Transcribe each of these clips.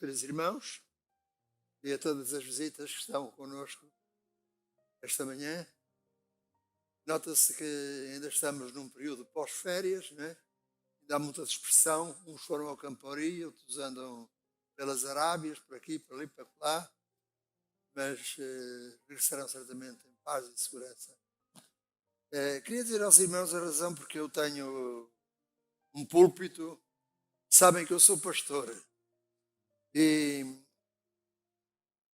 Três irmãos e a todas as visitas que estão connosco esta manhã. Nota-se que ainda estamos num período pós-férias, né? Ainda há muita dispersão. Uns foram ao Campori, outros andam pelas Arábias, por aqui, por ali, para lá, mas regressarão certamente em paz e segurança. Queria dizer aos irmãos a razão porque eu tenho um púlpito. Sabem que eu sou pastor e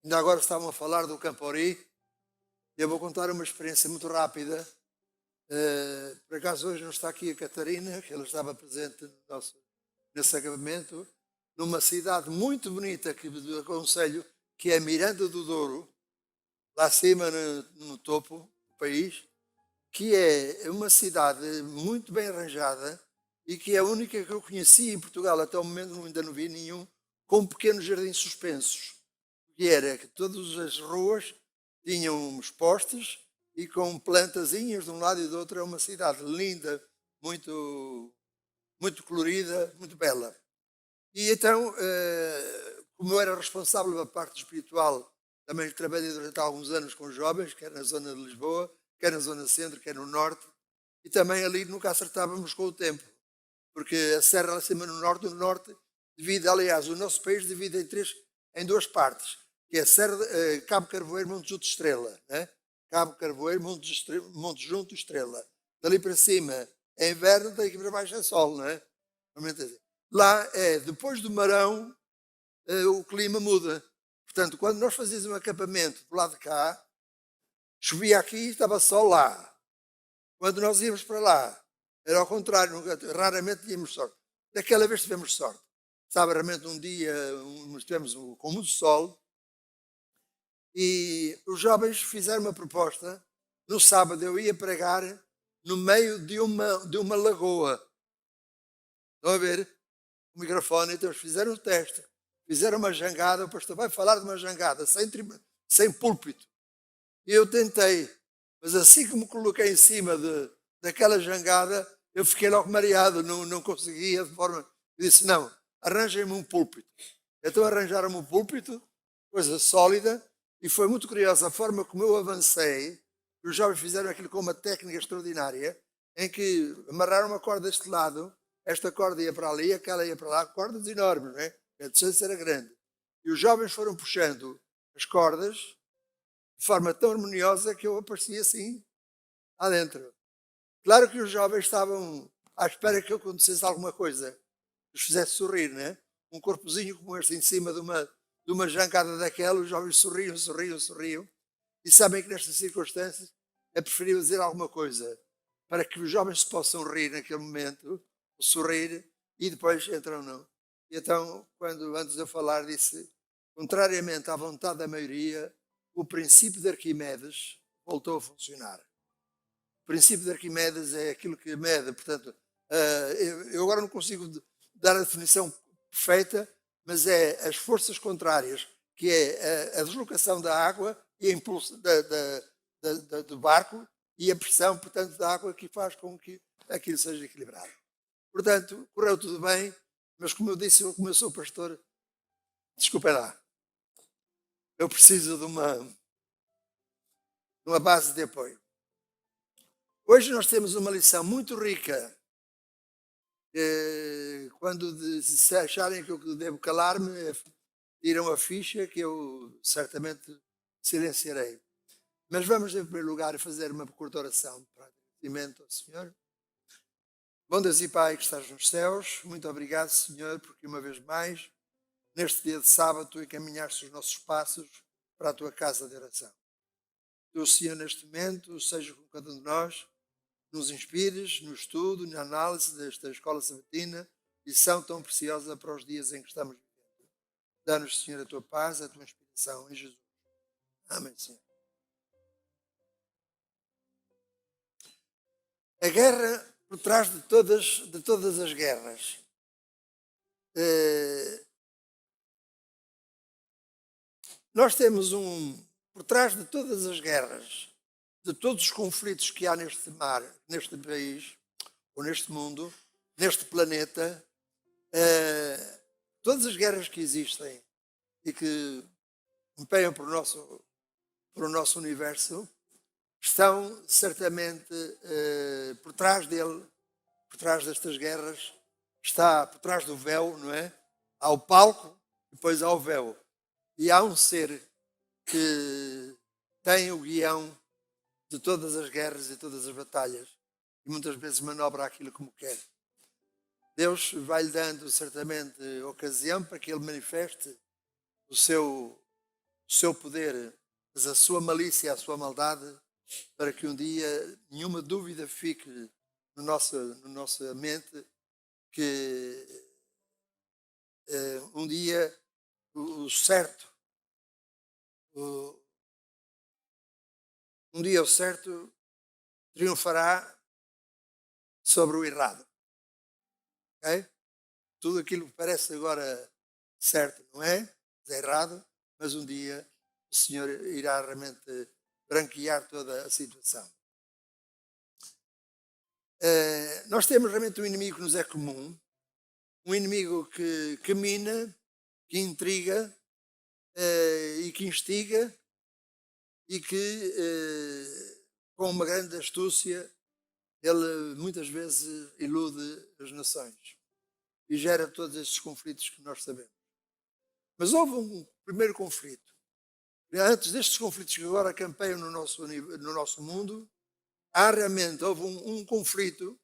ainda agora estavam a falar do Campori. Eu vou contar uma experiência muito rápida. Por acaso hoje não está aqui a Catarina, que ela estava presente nesse acabamento, numa cidade muito bonita que do aconselho, que é Miranda do Douro, lá acima no topo do país, que é uma cidade muito bem arranjada e que é a única que eu conheci em Portugal. Até o momento ainda não vi nenhum com pequenos jardins suspensos. Que era que todas as ruas tinham uns postes e com plantazinhas de um lado e do outro. É uma cidade linda, muito, muito colorida, muito bela. E então, como eu era responsável pela parte espiritual, também trabalhei durante alguns anos com jovens, quer na zona de Lisboa, quer na zona centro, quer no norte, e também ali nunca acertávamos com o tempo, porque a serra lá acima no norte divide, aliás, o nosso país divide em duas partes, que é Serra, Cabo Carvoeiro, Monte Junto Estrela, né? Cabo Carvoeiro, Monte Junto Estrela. Dali para cima é inverno, daqui para baixo é sol, não é? Lá é, depois do marão, o clima muda. Portanto, quando nós fazíamos um acampamento do lado de cá, chovia aqui e estava sol lá. Quando nós íamos para lá, era ao contrário, raramente tínhamos sorte. Daquela vez tivemos sorte. Sabe, realmente um dia estivemos com muito sol e os jovens fizeram uma proposta. No sábado eu ia pregar no meio de uma lagoa. Estão a ver? O microfone, então eles fizeram o teste. Fizeram uma jangada, o pastor vai falar de uma jangada, sem púlpito. E eu tentei, mas assim que me coloquei em cima daquela jangada, eu fiquei logo mareado, não conseguia de forma... Eu disse, não, arranjem-me um púlpito. Então arranjaram-me um púlpito, coisa sólida, e foi muito curiosa a forma como eu avancei. Os jovens fizeram aquilo com uma técnica extraordinária, em que amarraram uma corda deste lado, esta corda ia para ali, aquela ia para lá, cordas enormes, não é? A distância era grande. E os jovens foram puxando as cordas de forma tão harmoniosa que eu aparecia assim, lá dentro. Claro que os jovens estavam à espera que acontecesse alguma coisa que os fizesse sorrir, né? Um corpozinho como este em cima de uma jangada daquela, os jovens sorriam. E sabem que nestas circunstâncias é preferível dizer alguma coisa para que os jovens se possam rir naquele momento, sorrir, e depois entram não. E então, quando antes de eu falar, disse, contrariamente à vontade da maioria, o princípio de Arquimedes voltou a funcionar. O princípio de Arquimedes é aquilo que mede, portanto, eu agora não consigo dar a definição perfeita, mas é as forças contrárias, que é a deslocação da água e a impulso do barco e a pressão, portanto, da água que faz com que aquilo seja equilibrado. Portanto, correu tudo bem, mas como eu disse, como eu sou pastor, desculpem lá, eu preciso de uma base de apoio. Hoje nós temos uma lição muito rica. Quando se acharem que eu devo calar-me, tiram a ficha que eu certamente silenciarei. Mas vamos, em primeiro lugar, fazer uma curta oração para agradecimento ao Senhor. Bom Deus e Pai que estás nos céus, muito obrigado, Senhor, porque uma vez mais, neste dia de sábado, Tu encaminhaste os nossos passos para a Tua casa de oração. Tu, Senhor, neste momento, seja com cada um de nós, nos inspires no estudo, na análise desta escola sabatina, lição tão preciosa para os dias em que estamos vivendo. Dá-nos, Senhor, a Tua paz, a Tua inspiração em Jesus. Amém, Senhor. A guerra por trás de todas as guerras. Nós temos por trás de todas as guerras, de todos os conflitos que há neste mar, neste país, ou neste mundo, neste planeta, todas as guerras que existem, e que empenham para o nosso universo, estão certamente por trás dele, por trás destas guerras, está por trás do véu, não é? Há o palco, depois há o véu. E há um ser que tem o guião de todas as guerras e todas as batalhas e muitas vezes manobra aquilo como quer. Deus vai-lhe dando certamente ocasião para que ele manifeste o seu poder, mas a sua malícia, a sua maldade, para que um dia nenhuma dúvida fique no nossa mente que um dia o certo, um dia o certo triunfará sobre o errado. Okay? Tudo aquilo que parece agora certo não é, é errado, mas um dia o Senhor irá realmente branquear toda a situação. Nós temos realmente um inimigo que nos é comum, um inimigo que mina, que intriga e que instiga e que com uma grande astúcia ele muitas vezes ilude as nações e gera todos estes conflitos que nós sabemos. Mas houve um primeiro conflito. Antes destes conflitos que agora campeiam no nosso mundo, houve um conflito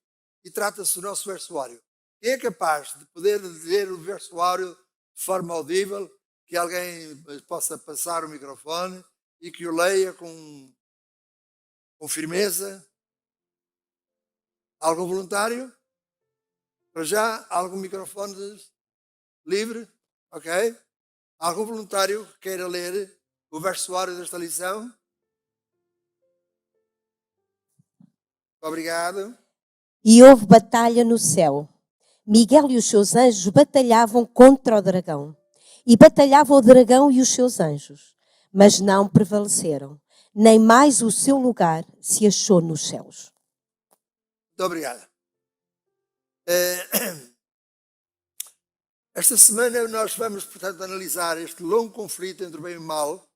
e trata-se do nosso versuário. Quem é capaz de poder ler o versuário de forma audível, que alguém possa passar o microfone e que o leia com firmeza? Algum voluntário? Para já, algum microfone livre? Ok? Algum voluntário que queira ler o versuário desta lição? Obrigado. E houve batalha no céu. Miguel e os seus anjos batalhavam contra o dragão. E batalhava o dragão e os seus anjos. Mas não prevaleceram. Nem mais o seu lugar se achou nos céus. Muito obrigado. Esta semana nós vamos, portanto, analisar este longo conflito entre o bem e o mal,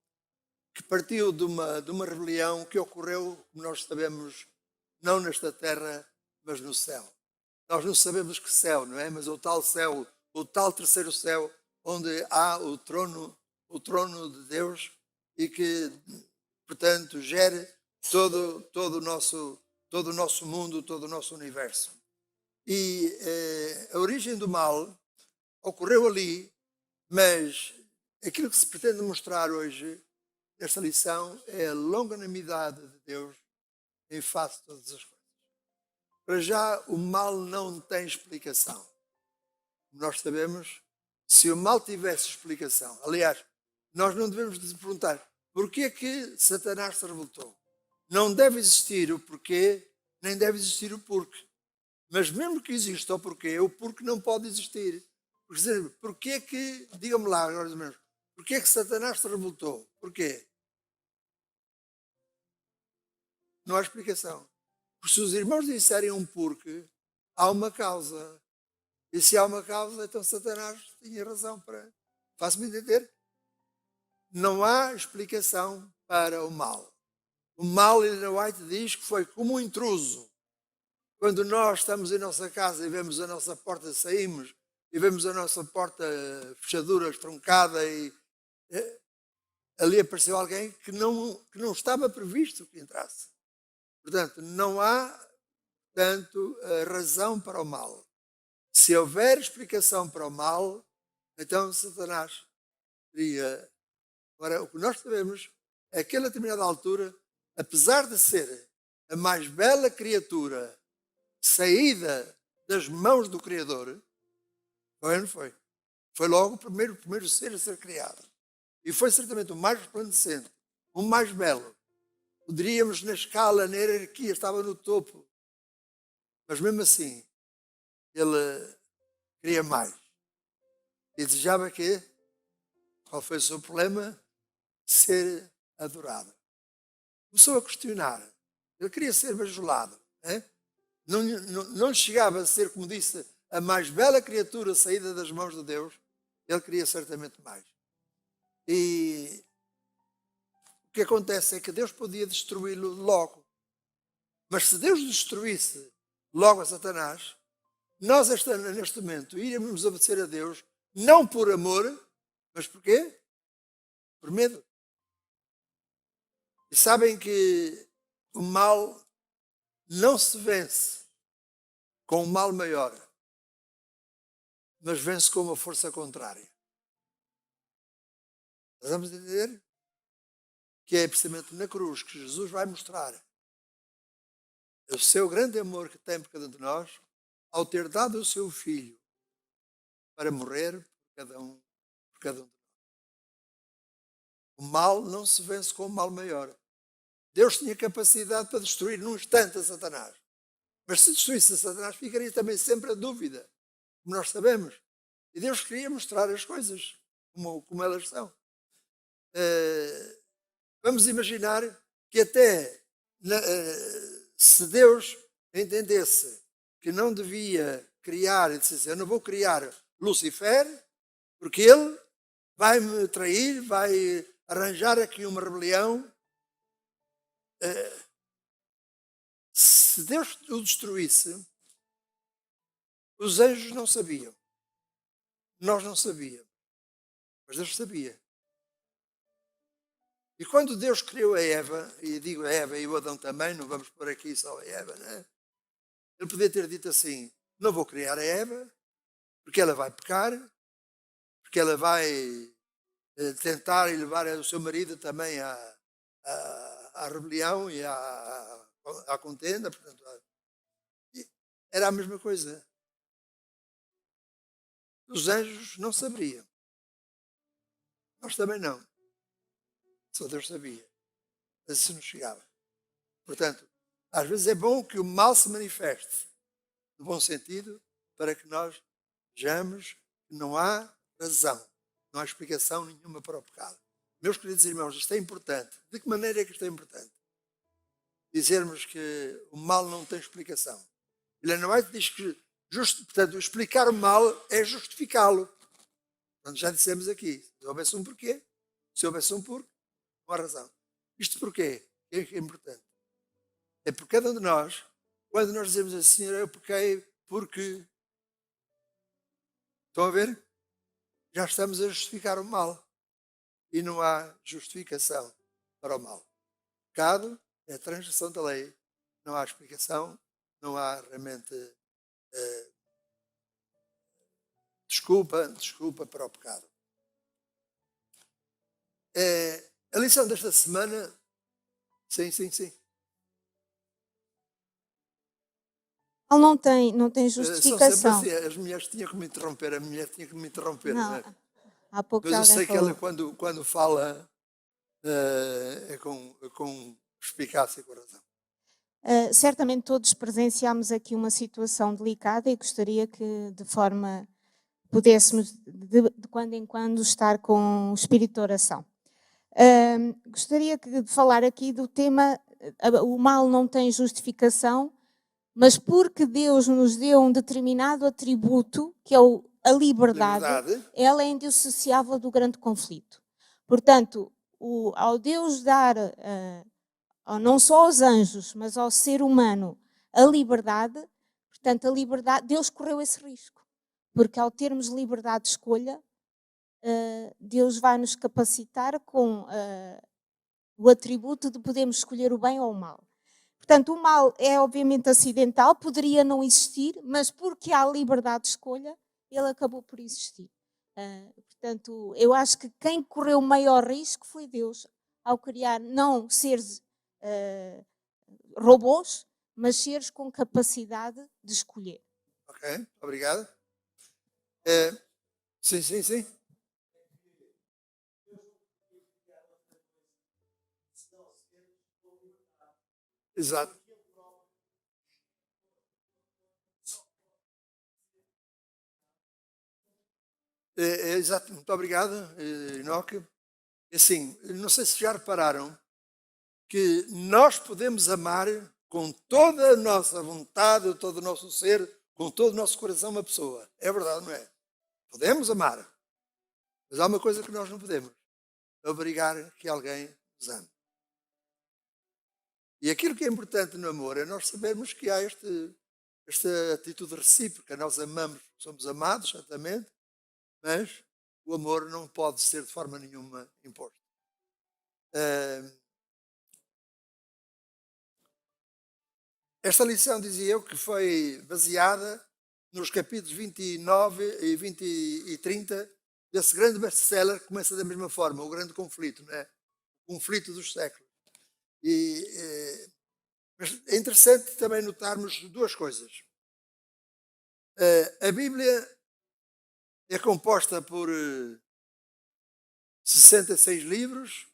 que partiu de uma rebelião que ocorreu, como nós sabemos, não nesta terra, mas no céu. Nós não sabemos que céu, não é? Mas o tal céu, o tal terceiro céu, onde há o trono de Deus e que, portanto, gere todo o nosso mundo, todo o nosso universo. E a origem do mal ocorreu ali, mas aquilo que se pretende mostrar hoje, nesta lição, é a longanimidade de Deus em face de todas as coisas. Para já, o mal não tem explicação. Como nós sabemos, se o mal tivesse explicação, aliás, nós não devemos nos perguntar porquê é que Satanás se revoltou. Não deve existir o porquê, nem deve existir o porquê. Mas mesmo que exista o porquê não pode existir. Porquê é que, digam-me lá agora mesmo, porquê é que Satanás se revoltou? Porquê? Não há explicação. Porque se os irmãos disserem um porquê, há uma causa. E se há uma causa, então Satanás tinha razão para... Faço-me entender? Não há explicação para o mal. O mal, Ellen White diz que foi como um intruso. Quando nós estamos em nossa casa e vemos a nossa porta, saímos e vemos a nossa porta fechadura estroncada e ali apareceu alguém que não estava previsto que entrasse. Portanto, não há razão para o mal. Se houver explicação para o mal, então Satanás teria... Agora, o que nós sabemos é que a determinada altura, apesar de ser a mais bela criatura saída das mãos do Criador, foi ou não foi? Foi logo o primeiro ser a ser criado. E foi certamente o mais resplandecente, o mais belo. Poderíamos, na escala, na hierarquia, estava no topo. Mas mesmo assim, ele queria mais. E desejava que, qual foi o seu problema? Ser adorado. Começou a questionar. Ele queria ser bajulado. Não chegava a ser, como disse, a mais bela criatura saída das mãos de Deus. Ele queria certamente mais. E o que acontece é que Deus podia destruí-lo logo. Mas se Deus destruísse logo a Satanás, nós neste momento iríamos obedecer a Deus, não por amor, mas porquê? Por medo. E sabem que o mal não se vence com um mal maior, mas vence com uma força contrária. Nós vamos entender que é precisamente na cruz que Jesus vai mostrar o seu grande amor que tem por cada um de nós, ao ter dado o seu Filho para morrer por cada um de nós. O mal não se vence com um mal maior. Deus tinha capacidade para destruir num instante a Satanás. Mas se destruísse a Satanás, ficaria também sempre a dúvida, como nós sabemos. E Deus queria mostrar as coisas como elas são. Vamos imaginar que até se Deus entendesse que não devia criar, e dissesse, eu não vou criar Lucifer, porque ele vai me trair, vai arranjar aqui uma rebelião. Se Deus o destruísse, os anjos não sabiam. Nós não sabíamos. Mas Deus sabia. E quando Deus criou a Eva, e digo a Eva e o Adão também, não vamos pôr aqui só a Eva, né? Ele podia ter dito assim, não vou criar a Eva, porque ela vai pecar, porque ela vai tentar levar o seu marido também à rebelião e à contenda. Portanto, era a mesma coisa. Os anjos não sabiam. Nós também não. Só Deus sabia. Mas isso não chegava. Portanto, às vezes é bom que o mal se manifeste, no bom sentido, para que nós vejamos que não há razão, não há explicação nenhuma para o pecado. Meus queridos irmãos, isto é importante. De que maneira é que isto é importante? Dizermos que o mal não tem explicação. Helena White diz que, portanto, explicar o mal é justificá-lo. Portanto, já dissemos aqui, se houvesse um porquê, se houvesse um porquê, não há razão. Isto porquê? É importante. É por cada um de nós, quando nós dizemos assim, Senhor, eu pequei porque... Estão a ver? Já estamos a justificar o mal. E não há justificação para o mal. Pecado é a transgressão da lei. Não há explicação, não há realmente desculpa para o pecado. A lição desta semana... Sim. Ele não tem justificação. São sempre assim, as mulheres tinham que me interromper, a mulher tinha que me interromper. Não, Não é? há pouco Mas eu alguém sei que falou. ela, quando fala, é com eficácia e com razão. Certamente todos presenciamos aqui uma situação delicada e gostaria que, de forma, pudéssemos, de quando em quando, estar com o espírito de oração. Gostaria de falar aqui do tema, o mal não tem justificação, mas porque Deus nos deu um determinado atributo, que é a liberdade, ela é indissociável do grande conflito. Portanto, ao Deus dar, não só aos anjos, mas ao ser humano, a liberdade, portanto, a liberdade, Deus correu esse risco. Porque ao termos liberdade de escolha, Deus vai nos capacitar com o atributo de podermos escolher o bem ou o mal. Portanto, o mal é obviamente acidental, poderia não existir, mas porque há liberdade de escolha, ele acabou por existir. Portanto, eu acho que quem correu o maior risco foi Deus, ao criar não seres robôs, mas seres com capacidade de escolher. Ok, obrigado. Sim. Exato. Exato, muito obrigado, Enoque. Assim, não sei se já repararam que nós podemos amar com toda a nossa vontade, todo o nosso ser, com todo o nosso coração uma pessoa. É verdade, não é? Podemos amar. Mas há uma coisa que nós não podemos. a obrigar que alguém nos ame. E aquilo que é importante no amor é nós sabermos que há esta atitude recíproca. Nós amamos, somos amados, certamente, mas o amor não pode ser de forma nenhuma imposto. Esta lição, dizia eu, que foi baseada nos capítulos 29 e 20 e 30 desse grande best-seller que começa da mesma forma, o grande conflito, não é? O conflito dos séculos. Mas é interessante também notarmos duas coisas. A Bíblia é composta por 66 livros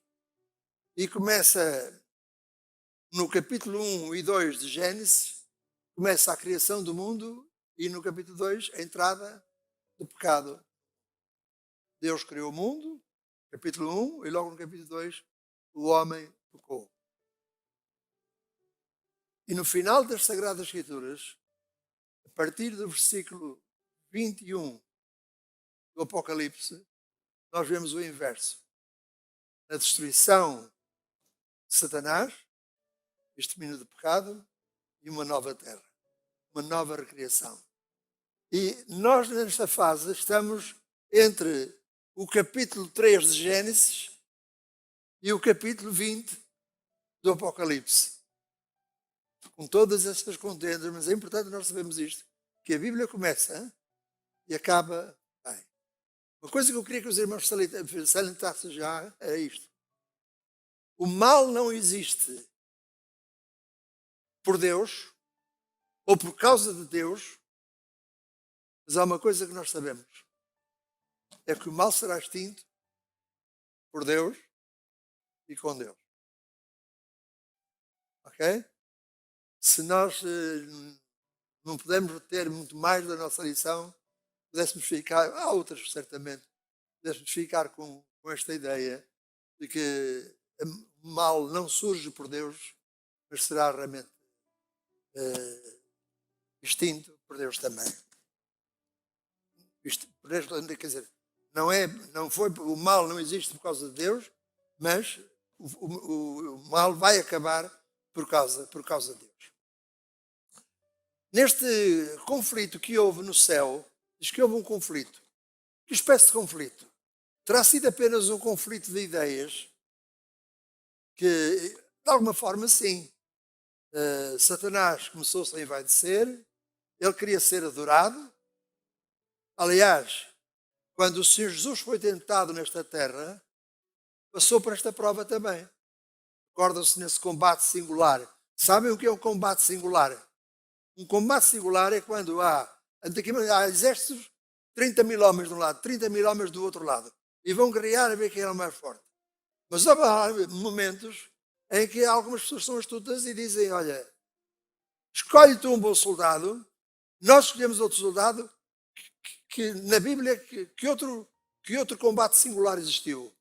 e começa no capítulo 1 e 2 de Gênesis, começa a criação do mundo e no capítulo 2 a entrada do pecado. Deus criou o mundo, capítulo 1, e logo no capítulo 2 o homem pecou. E no final das Sagradas Escrituras, a partir do versículo 21 do Apocalipse, nós vemos o inverso. A destruição de Satanás, extermínio do pecado e uma nova terra, uma nova recriação. E nós nesta fase estamos entre o capítulo 3 de Gênesis e o capítulo 20 do Apocalipse. Com todas estas contendas, mas é importante nós sabermos isto, que a Bíblia começa e acaba bem. Uma coisa que eu queria que os irmãos salientassem já é isto. O mal não existe por Deus ou por causa de Deus, mas há uma coisa que nós sabemos. É que o mal será extinto por Deus e com Deus. Ok? Se nós não pudermos reter muito mais da nossa lição, pudéssemos ficar, há outras certamente, pudéssemos ficar com esta ideia de que o mal não surge por Deus, mas será realmente extinto por Deus também. Quer dizer, o mal não existe por causa de Deus, mas o mal vai acabar por causa de Deus. Neste conflito que houve no céu, diz que houve um conflito. Que espécie de conflito? Terá sido apenas um conflito de ideias que, de alguma forma, sim. Satanás começou-se a envaidecer, ele queria ser adorado. Aliás, quando o Senhor Jesus foi tentado nesta terra, passou por esta prova também. Recordam-se nesse combate singular. Sabem o que é um combate singular? Um combate singular é quando há exércitos, 30 mil homens de um lado, 30 mil homens do outro lado. E vão guerrear a ver quem é o mais forte. Mas há momentos em que algumas pessoas são astutas e dizem, olha, escolhe tu um bom soldado, nós escolhemos outro soldado, que na Bíblia, que outro combate singular existiu?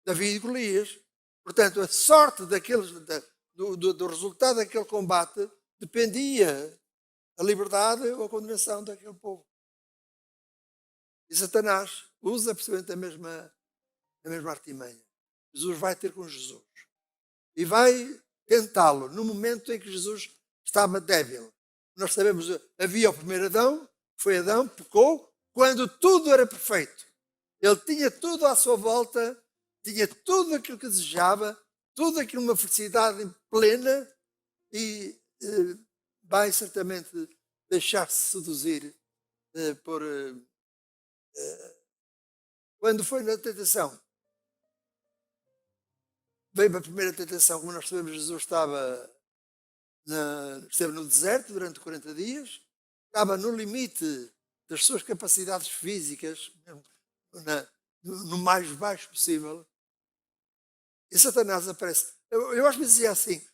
Davi e Golias. Portanto, a sorte do resultado daquele combate dependia da liberdade ou a condenação daquele povo. E Satanás usa precisamente a mesma artimanha. Jesus vai ter com Jesus. E vai tentá-lo no momento em que Jesus estava débil. Nós sabemos, havia o primeiro Adão, foi Adão, pecou, quando tudo era perfeito. Ele tinha tudo à sua volta, tinha tudo aquilo que desejava, tudo aquilo, uma felicidade plena, e vai certamente deixar-se seduzir por... quando foi na tentação, veio a primeira tentação, como nós sabemos, Jesus esteve no deserto durante 40 dias, estava no limite das suas capacidades físicas, no mais baixo possível, e Satanás aparece. Eu às vezes dizia assim,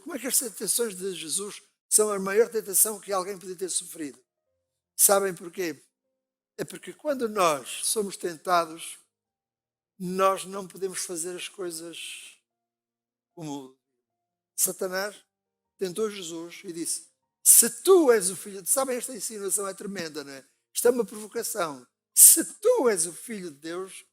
como é que as tentações de Jesus são a maior tentação que alguém podia ter sofrido? Sabem porquê? É porque quando nós somos tentados, nós não podemos fazer as coisas como Satanás tentou Jesus e disse, se tu és o filho de... Sabem, esta insinuação é tremenda, não é? Isto é uma provocação. Se tu és o filho de Deus,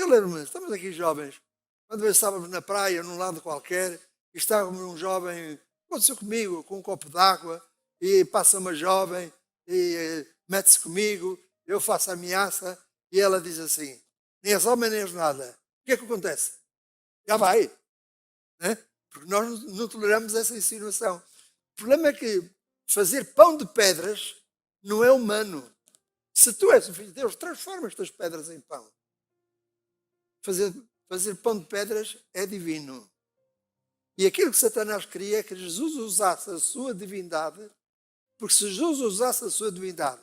Eu lembro-me, estamos aqui jovens, quando estávamos na praia, num lado qualquer, e estávamos um jovem, aconteceu comigo, com um copo d'água, e passa uma jovem, e mete-se comigo, eu faço a ameaça, e ela diz assim, nem és homem, nem és nada. O que é que acontece? Já vai. Né? Porque nós não toleramos essa insinuação. O problema é que fazer pão de pedras não é humano. Se tu és o Filho de Deus, transforma estas pedras em pão. Fazer pão de pedras é divino. E aquilo que Satanás queria é que Jesus usasse a sua divindade, porque se Jesus usasse a sua divindade,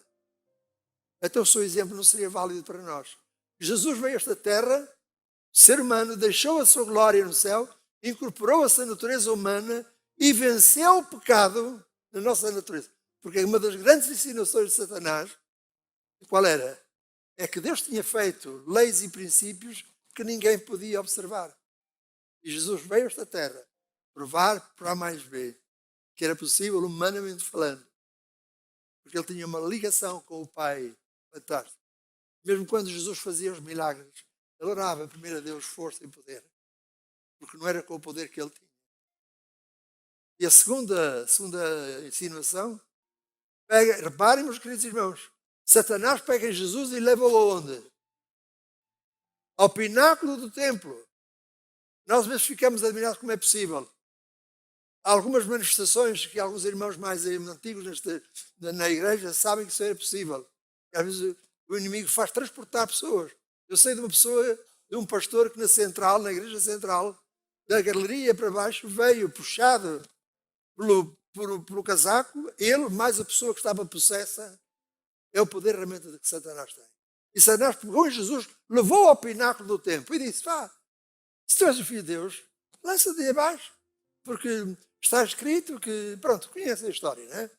então o seu exemplo não seria válido para nós. Jesus veio a esta terra, ser humano, deixou a sua glória no céu, incorporou-se à natureza humana e venceu o pecado na nossa natureza. Porque uma das grandes insinuações de Satanás, qual era? É que Deus tinha feito leis e princípios que ninguém podia observar. E Jesus veio a esta terra provar por A mais B que era possível, humanamente falando. Porque ele tinha uma ligação com o Pai fantástico. Mesmo quando Jesus fazia os milagres, ele orava primeiro a Deus força e poder. Porque não era com o poder que ele tinha. E a segunda insinuação, reparem, meus queridos irmãos, Satanás pega em Jesus e leva-o aonde? Ao pináculo do templo. Nós às vezes ficamos admirados como é possível. Há algumas manifestações que alguns irmãos mais antigos na igreja sabem que isso era possível. Às vezes o inimigo faz transportar pessoas. Eu sei de uma pessoa, de um pastor que na igreja central, da galeria para baixo, veio puxado pelo casaco, ele mais a pessoa que estava possessa. É o poder realmente que Satanás tem. E Satanás pegou em Jesus, levou ao pináculo do templo e disse, vá, se tu és o Filho de Deus, lança-te abaixo, porque está escrito que, pronto, conhece a história, não é?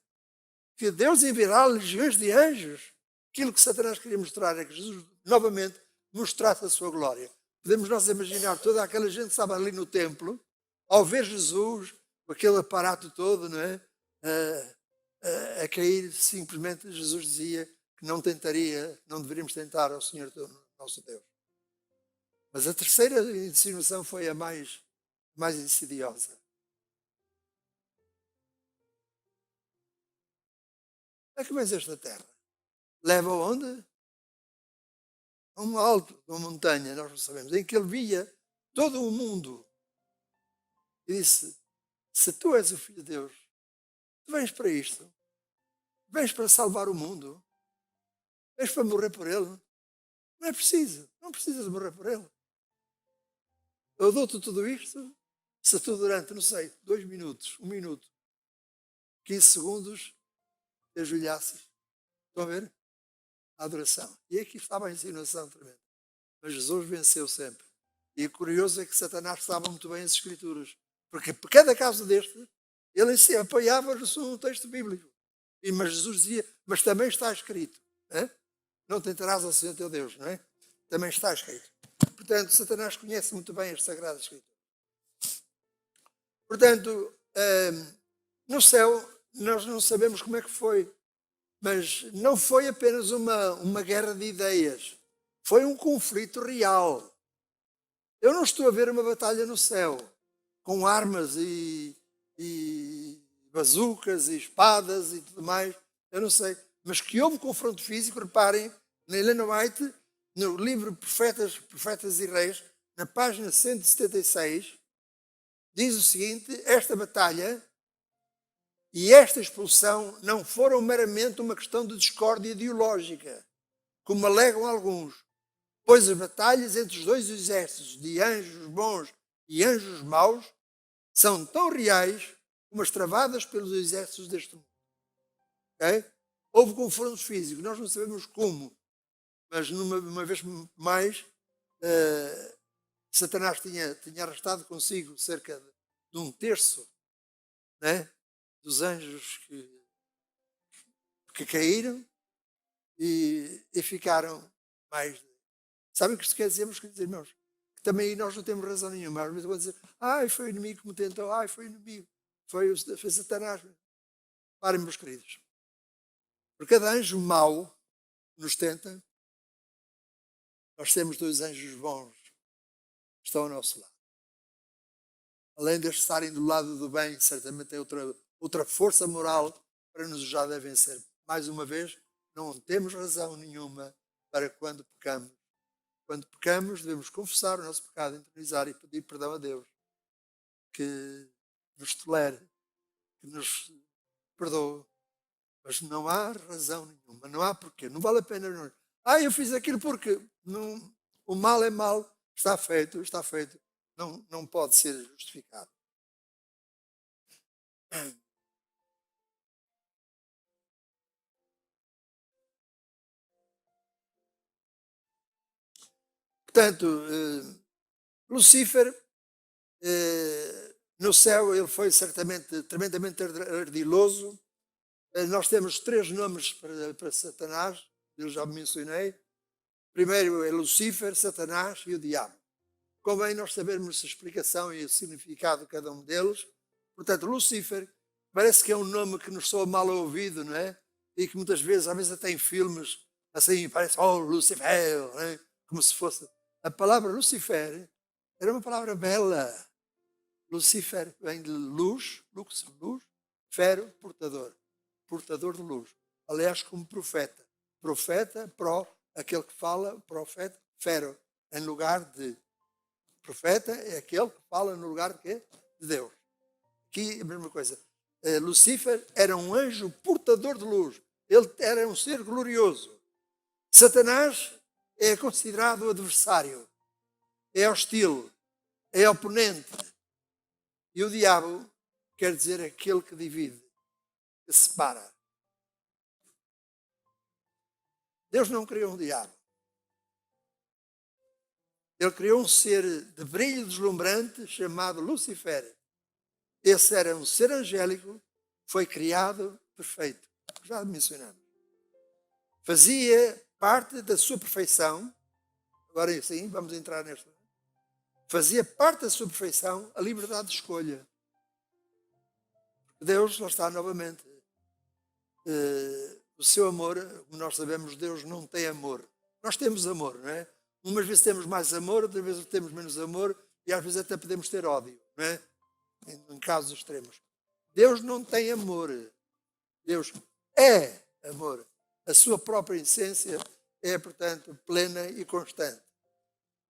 Que Deus enviará legiões de anjos. Aquilo que Satanás queria mostrar é que Jesus, novamente, mostrasse a sua glória. Podemos nós imaginar toda aquela gente que estava ali no templo, ao ver Jesus, com aquele aparato todo, não é? A cair, simplesmente Jesus dizia que não deveríamos tentar ao Senhor nosso Deus. Mas a terceira insinuação foi a mais insidiosa. É que vens esta terra. Leva onde? A um alto, uma montanha, nós não sabemos, em que ele via todo o mundo. E disse, se tu és o Filho de Deus, tu vens para isto. Vens para salvar o mundo. Vens para morrer por ele. Não é preciso. Não precisas morrer por ele. Eu dou-te tudo isto se tu durante, não sei, 2 minutos, 1 minuto, 15 segundos, te ajoelhasses. Estão a ver? A adoração. E aqui estava a insinuação tremenda. Mas Jesus venceu sempre. E o curioso é que Satanás estava muito bem as Escrituras. Porque por cada caso deste, ele em si apoiava-se num texto bíblico. Mas Jesus dizia, mas também está escrito. Não tentarás ao Senhor teu Deus, não é? Também está escrito. Portanto, Satanás conhece muito bem as Sagradas Escrituras. Portanto, no céu, nós não sabemos como é que foi. Mas não foi apenas uma guerra de ideias. Foi um conflito real. Eu não estou a ver uma batalha no céu, com armas e bazucas e espadas e tudo mais. Eu não sei. Mas que houve confronto físico, reparem, na Ellen White, no livro Profetas e Reis, na página 176, diz o seguinte, esta batalha e esta expulsão não foram meramente uma questão de discórdia ideológica, como alegam alguns, pois as batalhas entre os dois exércitos de anjos bons e anjos maus são tão reais como as travadas pelos exércitos deste mundo. Okay? Houve confrontos físicos, nós não sabemos como, mas uma vez mais, Satanás tinha arrastado consigo cerca de 1/3, né, dos anjos que caíram e ficaram mais. Sabem o que isto quer dizer, meus queridos irmãos? Que também nós não temos razão nenhuma. Às vezes vão dizer, foi o inimigo que me tentou, foi o inimigo, foi Satanás. Parem, meus queridos. Por cada anjo mau que nos tenta, Nós temos 2 anjos bons que estão ao nosso lado. Além de estarem do lado do bem, certamente tem outra força moral para nos ajudar a vencer. Mais uma vez, não temos razão nenhuma para quando pecamos. Quando pecamos, devemos confessar o nosso pecado, internalizar e pedir perdão a Deus, que nos tolere, que nos perdoe. Mas não há razão nenhuma, não há porquê, não vale a pena. Eu fiz aquilo porque não, o mal é mal, está feito, não pode ser justificado. Portanto, Lucífer, no céu, ele foi certamente tremendamente ardiloso. Nós temos 3 nomes para Satanás, eu já mencionei. Primeiro é Lucífer, Satanás e o diabo. Convém nós sabermos a explicação e o significado de cada um deles. Portanto, Lucífer parece que é um nome que nos soa mal ao ouvido, não é? E que muitas vezes, às vezes até em filmes, assim, parece, Lucifer, não é? Como se fosse. A palavra Lucifer era uma palavra bela. Lucífer vem de luz, luz, fero, portador de luz. Aliás, como profeta. Profeta, aquele que fala, profeta, fero, em lugar de. Profeta é aquele que fala no lugar de quê? De Deus. Aqui a mesma coisa. Lucífer era um anjo portador de luz. Ele era um ser glorioso. Satanás é considerado o adversário. É hostil. É oponente. E o diabo quer dizer aquele que divide, que separa. Deus não criou um diabo. Ele criou um ser de brilho deslumbrante chamado Lucifer. Esse era um ser angélico, foi criado perfeito. Já mencionamos. Fazia parte da sua perfeição. Agora sim, vamos entrar nesta. Fazia parte da sua perfeição a liberdade de escolha. Deus, lá está novamente. O seu amor, como nós sabemos, Deus não tem amor. Nós temos amor, não é? Umas vezes temos mais amor, outras vezes temos menos amor e às vezes até podemos ter ódio, não é? Em casos extremos. Deus não tem amor. Deus é amor. A sua própria essência é, portanto, plena e constante.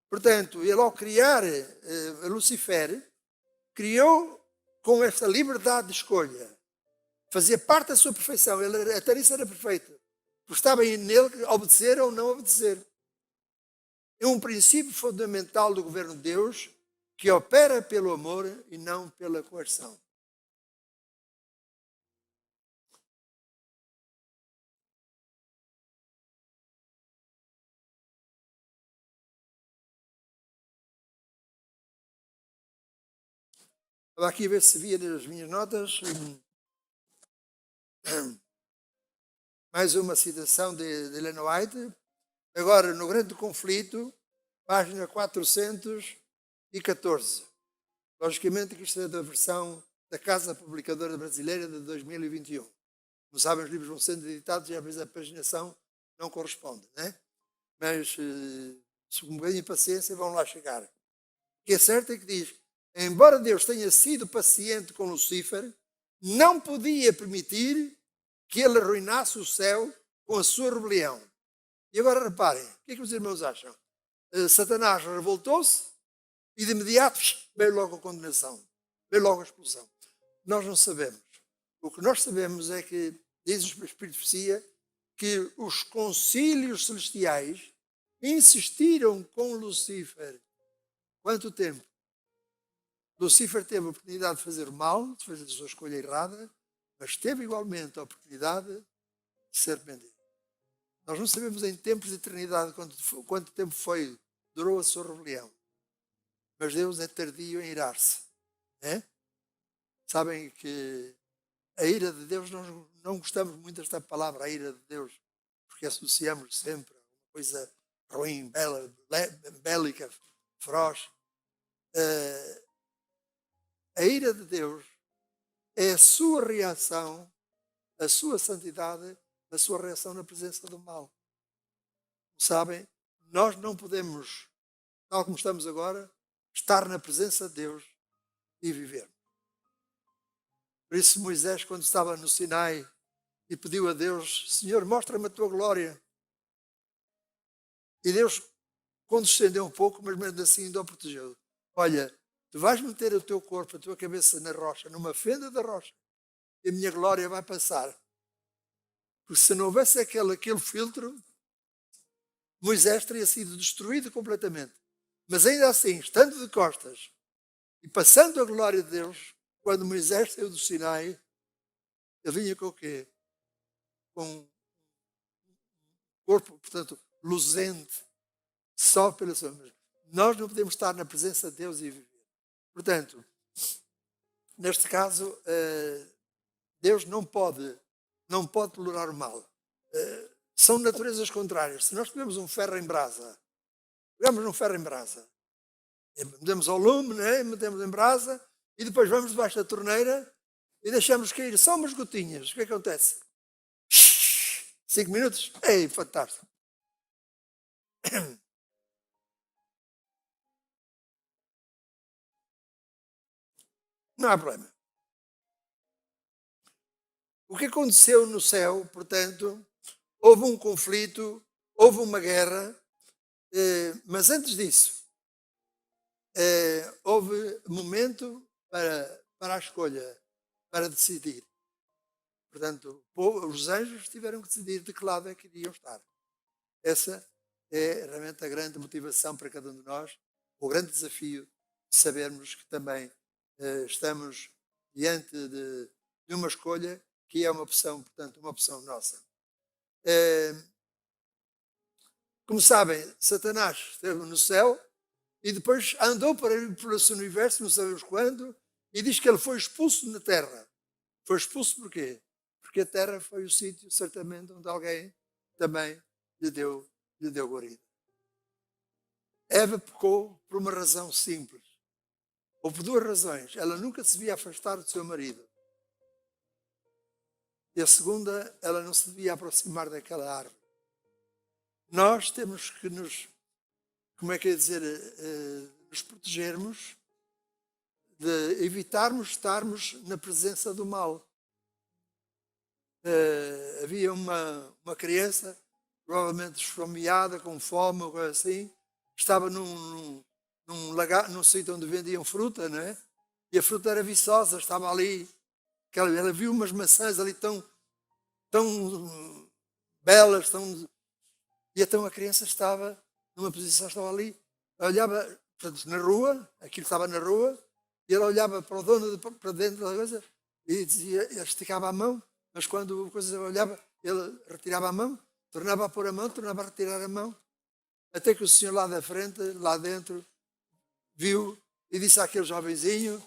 Portanto, ele ao criar Lucifer, criou com esta liberdade de escolha. Fazia parte da sua perfeição. Ele até nisso era perfeito. Porque estava nele obedecer ou não obedecer. É um princípio fundamental do governo de Deus que opera pelo amor e não pela coerção. Estava aqui a ver se via nas minhas notas mais uma citação de Ellen White. Agora, no Grande Conflito, página 414. Logicamente que isto é da versão da Casa Publicadora Brasileira de 2021. Como sabem, os livros vão sendo editados e às vezes a paginação não corresponde, né? Mas, se com um bocadinho de paciência, vão lá chegar. O que é certo é que diz, embora Deus tenha sido paciente com Lucífer, não podia permitir que ele arruinasse o céu com a sua rebelião. E agora reparem, o que é que os irmãos acham? Satanás revoltou-se e de imediato veio logo a condenação, veio logo a explosão. Nós não sabemos. O que nós sabemos é que, diz o Espírito de Profecia, que os concílios celestiais insistiram com Lucífer. Quanto tempo? Lucífer teve a oportunidade de fazer o mal, de fazer a sua escolha errada, mas teve igualmente a oportunidade de ser arrependido. Nós não sabemos em tempos de eternidade quanto tempo durou a sua rebelião. Mas Deus é tardio em irar-se. É? Sabem que a ira de Deus, nós não gostamos muito desta palavra, a ira de Deus, porque associamos sempre a uma coisa ruim, bélica, feroz. A ira de Deus é a sua reação, a sua santidade, a sua reação na presença do mal. Sabem, nós não podemos, tal como estamos agora, estar na presença de Deus e viver. Por isso Moisés, quando estava no Sinai e pediu a Deus, Senhor, mostra-me a tua glória. E Deus condescendeu um pouco, mas mesmo assim ainda o protegeu. Olha, tu vais meter o teu corpo, a tua cabeça na rocha, numa fenda da rocha, e a minha glória vai passar. Porque se não houvesse aquele filtro, Moisés teria sido destruído completamente. Mas ainda assim, estando de costas e passando a glória de Deus, quando Moisés saiu do Sinai, ele vinha com o quê? Com um corpo, portanto, luzente, só pela sua. Nós não podemos estar na presença de Deus e viver. Portanto, neste caso, Deus não pode tolerar o mal. São naturezas contrárias. Se nós tivermos um ferro em brasa, pegamos um ferro em brasa, metemos ao lume, né? Metemos em brasa, e depois vamos debaixo da torneira e deixamos cair só umas gotinhas. O que acontece? 5 minutos? Ei, fantástico. Não há problema. O que aconteceu no céu, portanto, houve um conflito, houve uma guerra, mas antes disso, houve momento para a escolha, para decidir. Portanto, os anjos tiveram que decidir de que lado é que iriam estar. Essa é realmente a grande motivação para cada um de nós, o grande desafio de sabermos que também estamos diante de uma escolha que é uma opção, portanto, uma opção nossa. Como sabem, Satanás esteve no céu e depois andou por esse universo, não sabemos quando, e diz que ele foi expulso na terra. Foi expulso por quê? Porque a terra foi o sítio, certamente, onde alguém também lhe deu guarida. Eva pecou por uma razão simples. Ou por duas razões. Ela nunca se devia afastar do seu marido. E a segunda, ela não se devia aproximar daquela árvore. Nós temos que nos protegermos de evitarmos estarmos na presença do mal. Havia uma criança, provavelmente esfomeada, com fome, ou coisa assim, estava num sítio onde vendiam fruta, não é? E a fruta era viçosa, estava ali. Ela viu umas maçãs ali tão belas, e então a criança estava numa posição, estava ali, olhava, portanto, na rua, aquilo estava na rua, e ela olhava para o dono, para dentro da coisa, e dizia, ele esticava a mão, mas quando a coisa olhava, ele retirava a mão, tornava a pôr a mão, tornava a retirar a mão, até que o senhor lá da frente, lá dentro, viu e disse àquele jovenzinho,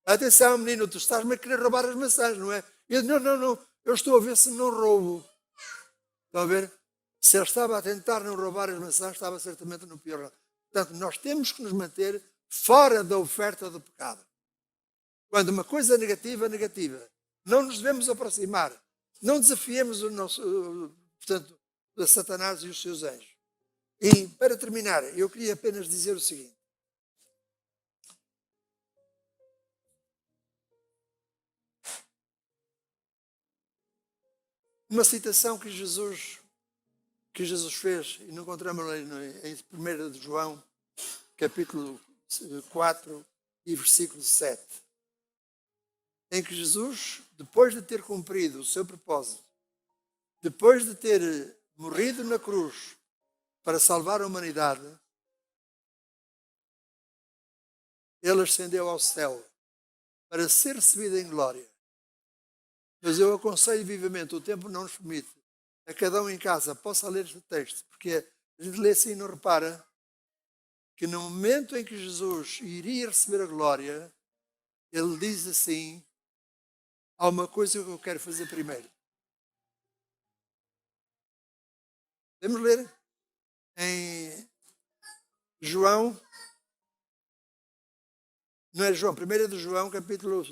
atenção menino, tu estás-me a querer roubar as maçãs, não é? E ele, não, eu estou a ver se não roubo. Estão a ver? Se ele estava a tentar não roubar as maçãs, estava certamente no pior lado. Portanto, nós temos que nos manter fora da oferta do pecado. Quando uma coisa é negativa, não nos devemos aproximar. Não desafiemos portanto, a Satanás e os seus anjos. E, para terminar, eu queria apenas dizer o seguinte. Uma citação que Jesus fez, e não encontramos em 1 de João, capítulo 4 e versículo 7, em que Jesus, depois de ter cumprido o seu propósito, depois de ter morrido na cruz para salvar a humanidade, ele ascendeu ao céu para ser recebido em glória. Mas eu aconselho vivamente, o tempo não nos permite, a cada um em casa possa ler este texto, porque a gente lê assim e não repara que no momento em que Jesus iria receber a glória, ele diz assim, há uma coisa que eu quero fazer primeiro. Vamos ler em João, não é João, 1 de João, capítulo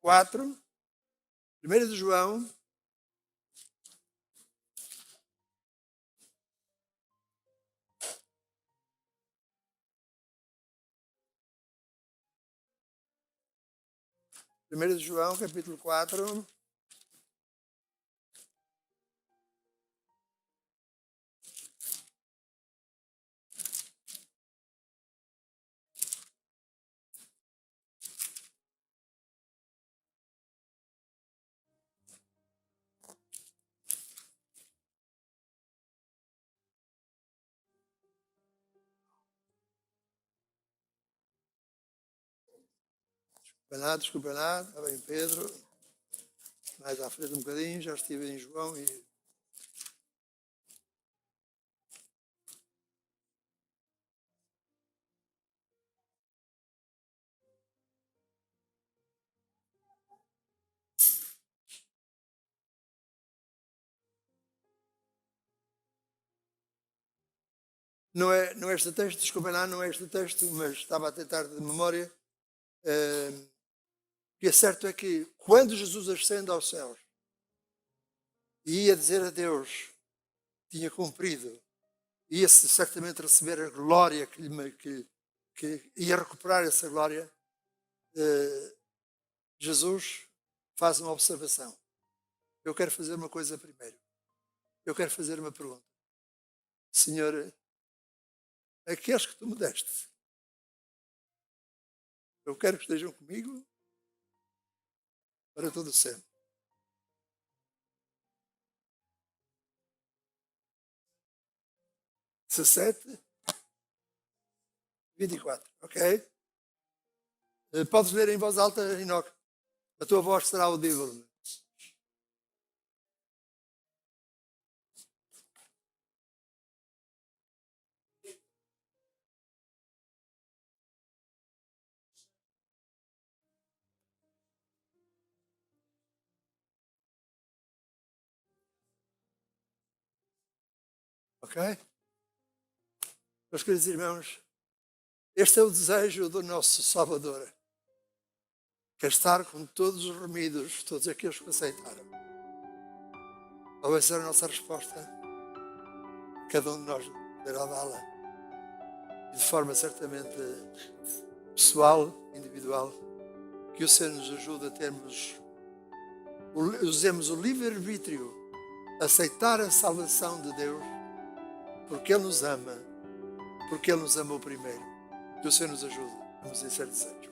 4, 1 de João, 1 de João, capítulo 4. Desculpa lá, estava em Pedro, mais à frente um bocadinho, já estive em João e... Não é este texto, desculpa lá, não é este texto, mas estava a tentar de memória. O que é certo é que quando Jesus ascende aos céus e ia dizer a Deus, tinha cumprido, ia-se certamente receber a glória que ia recuperar essa glória, Jesus faz uma observação. Eu quero fazer uma coisa primeiro. Eu quero fazer uma pergunta. Senhor, aqueles que tu me deste, eu quero que estejam comigo para todo sempre. (17, 24), ok? Podes ler em voz alta, Enoque? A tua voz será audível. Ok? Meus queridos irmãos, este é o desejo do nosso Salvador. Quer estar com todos os remidos, todos aqueles que aceitaram. Qual vai ser a nossa resposta? Cada um de nós deverá dá-la. E de forma certamente pessoal, individual, que o Senhor nos ajude a termos, usemos o livre-arbítrio, aceitar a salvação de Deus, porque Ele nos ama, porque Ele nos amou primeiro. Que o Senhor nos ajude. Vamos em ser desejo.